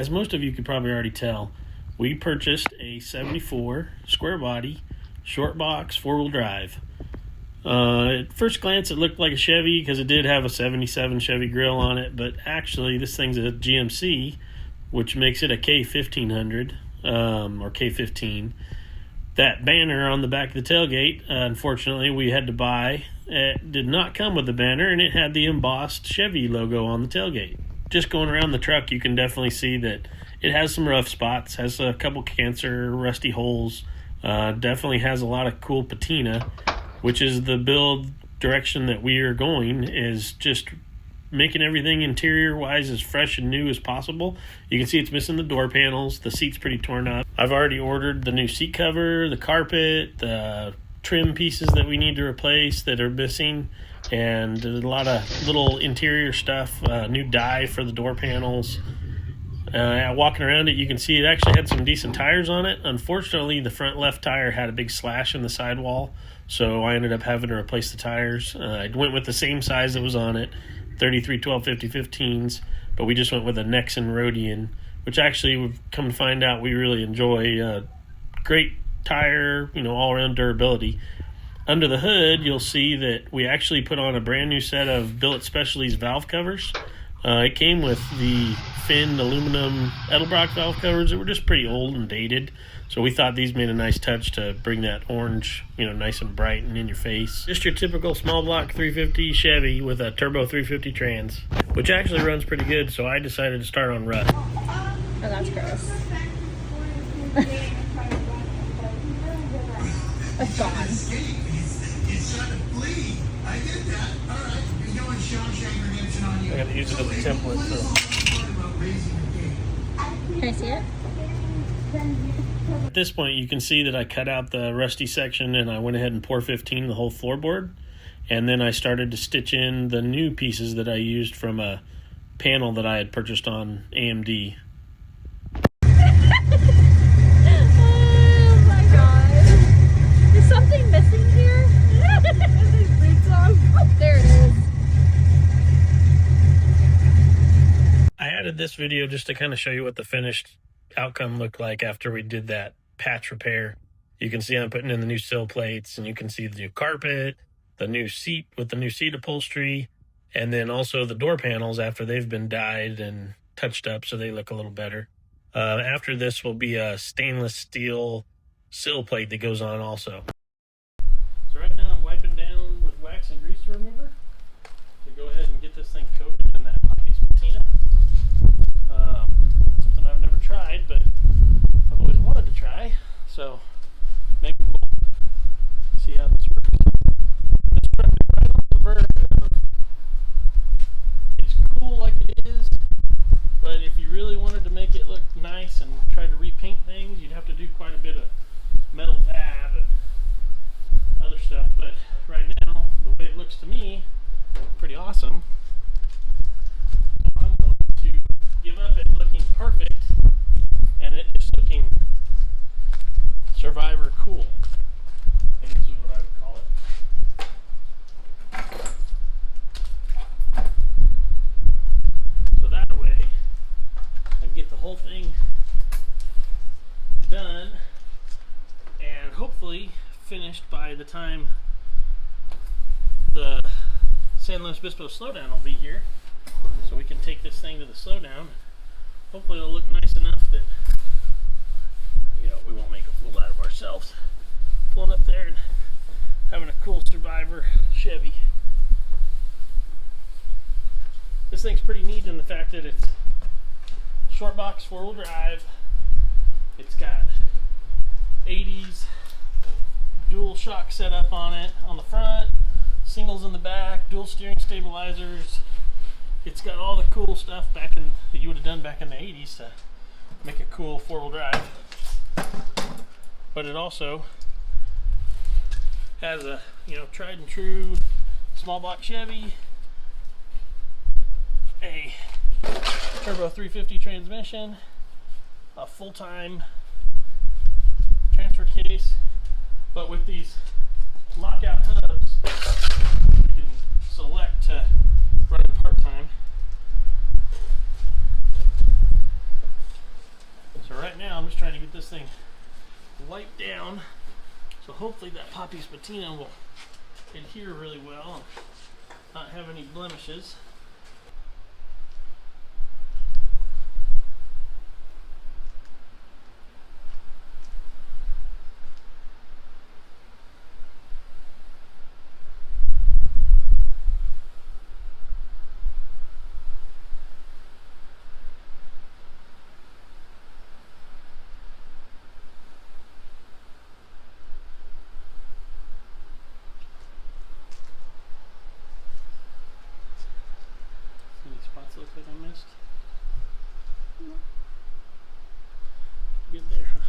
as most of you could probably already tell, we purchased a 74 square body, short box, 4-wheel drive. At first glance, it looked like a Chevy because it did have a 77 Chevy grill on it, but actually this thing's a GMC, which makes it a K-1500, or K-15. That banner on the back of the tailgate, unfortunately, we had to buy. It did not come with the banner, and it had the embossed Chevy logo on the tailgate. Just going around the truck, you can definitely see that it has some rough spots, has a couple cancer, rusty holes, definitely has a lot of cool patina, which is the build direction that we are going, is just making everything interior-wise as fresh and new as possible. You can see it's missing the door panels. The seat's pretty torn up. I've already ordered the new seat cover, the carpet, the trim pieces that we need to replace that are missing, and a lot of little interior stuff, new dye for the door panels. Walking around it, you can see it actually had some decent tires on it. Unfortunately, the front left tire had a big slash in the sidewall, so I ended up having to replace the tires. I went with the same size that was on it, 33 1250 15s, but we just went with a Nexen Rhodian, which actually we've come to find out we really enjoy. Great tire, all around durability. Under the hood, you'll see that we actually put on a brand new set of Billet Specialties valve covers. It came with the Finn aluminum Edelbrock valve covers that were just pretty old and dated, so we thought these made a nice touch to bring that orange, nice and bright and in your face. Just your typical small block 350 Chevy with a turbo 350 trans, which actually runs pretty good, so I decided to start on rust. Oh, that's gross. It's gone. It's trying to bleed. I get that. All right. You're going Shawshank Redemption on you. I gotta use it as a template, so. Can I see it? At this point, you can see that I cut out the rusty section and I went ahead and pour 15 the whole floorboard. And then I started to stitch in the new pieces that I used from a panel that I had purchased on AMD. Oh my god. Is something missing here? Is these boots on? Oh, there it is. I added this video just to kind of show you what the finished outcome looked like after we did that patch repair. You can see I'm putting in the new sill plates, and you can see the new carpet, the new seat with the new seat upholstery, and then also the door panels after they've been dyed and touched up so they look a little better. After this will be a stainless steel sill plate that goes on also. So right now I'm wiping down with wax and grease remover to go ahead and get this thing coated in that patina. Something I've never tried, but I've always wanted to try, so maybe we'll see how this works. This truck is right on the verge of, it's cool like it is, but if you really wanted to make it look nice and try to repaint things, you'd have to do quite a bit of metal fab and other stuff. But right now, the way it looks to me, pretty awesome. So I'm going to give up it looking perfect and it just looking Survivor cool, I guess is what I would call it. So that way I get the whole thing done and hopefully finished by the time the San Luis Obispo SloDown will be here, so we can take this thing to the SloDown. Hopefully it'll look nice enough that we won't make a fool out of ourselves pulling up there and having a cool Survivor Chevy. This thing's pretty neat in the fact that it's short box 4-wheel drive. It's got 80s dual shock setup on it on the front, singles in the back, dual steering stabilizers. It's got all the cool stuff that you would have done back in the 80s to make a cool 4-wheel drive. But it also has a tried and true small block Chevy, a turbo 350 transmission, a full-time transfer case, but with these lockout hubs you can select to run part-time. So right now I'm just trying to get this thing wiped down. So hopefully that Poppy's patina will adhere really well and not have any blemishes. Any spots look like I missed? No. Good there, huh?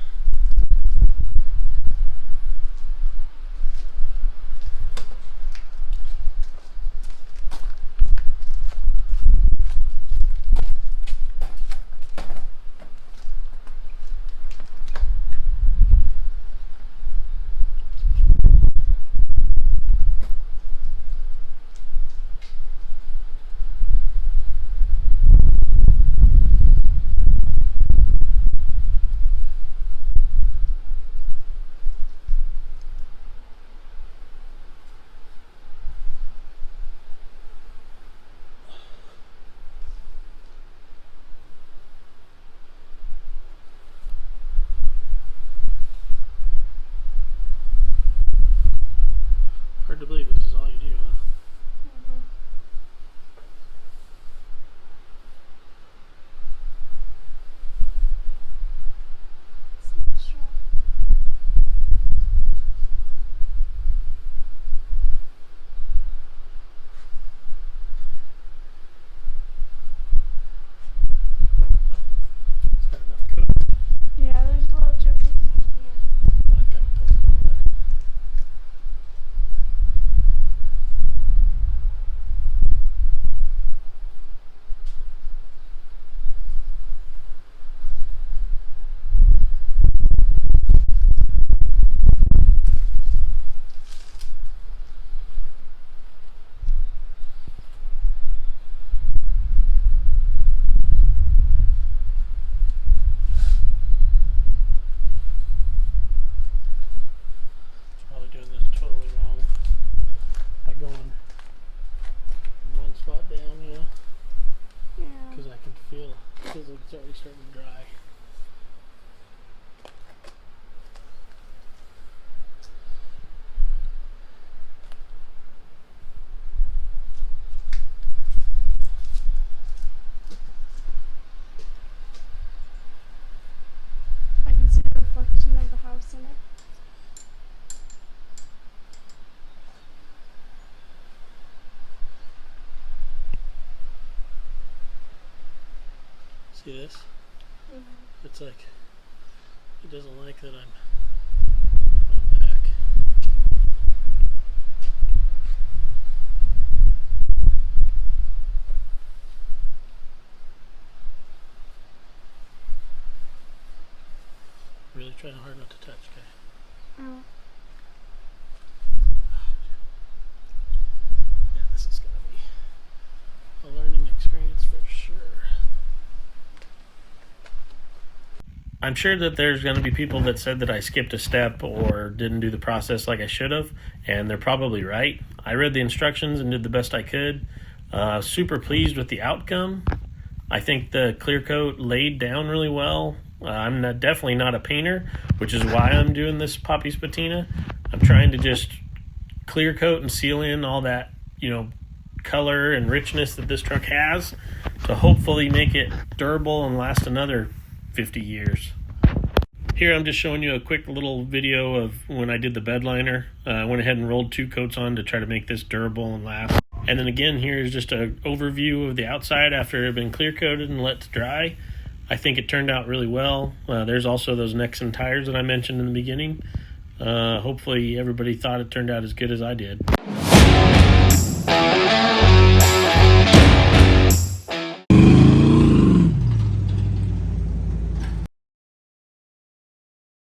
Hard to believe this is all you do, huh? It's not strong. It's got enough coat. Yeah, there's a little dripping down here. That kind of coat over there. Probably doing this totally wrong by going from one spot down, you know, Yeah. because I can feel it feels like it's already starting to dry. I can see the reflection of the house in it. See this? It's like it doesn't like that I'm back. Really trying hard not to touch, okay? Oh. Yeah, this is gonna be a learning experience for sure. I'm sure that there's going to be people that said that I skipped a step or didn't do the process like I should have, and they're probably right. I read the instructions and did the best I could. Super pleased with the outcome. I think the clear coat laid down really well. I'm definitely not a painter, which is why I'm doing this Poppy's patina. I'm trying to just clear coat and seal in all that, you know, color and richness that this truck has to hopefully make it durable and last another 50 years. Here I'm just showing you a quick little video of when I did the bed liner. I went ahead and rolled 2 coats on to try to make this durable and last. And then again, here's just an overview of the outside after it had been clear coated and let to dry. I think it turned out really well. There's also those Nexen tires that I mentioned in the beginning. Hopefully everybody thought it turned out as good as I did.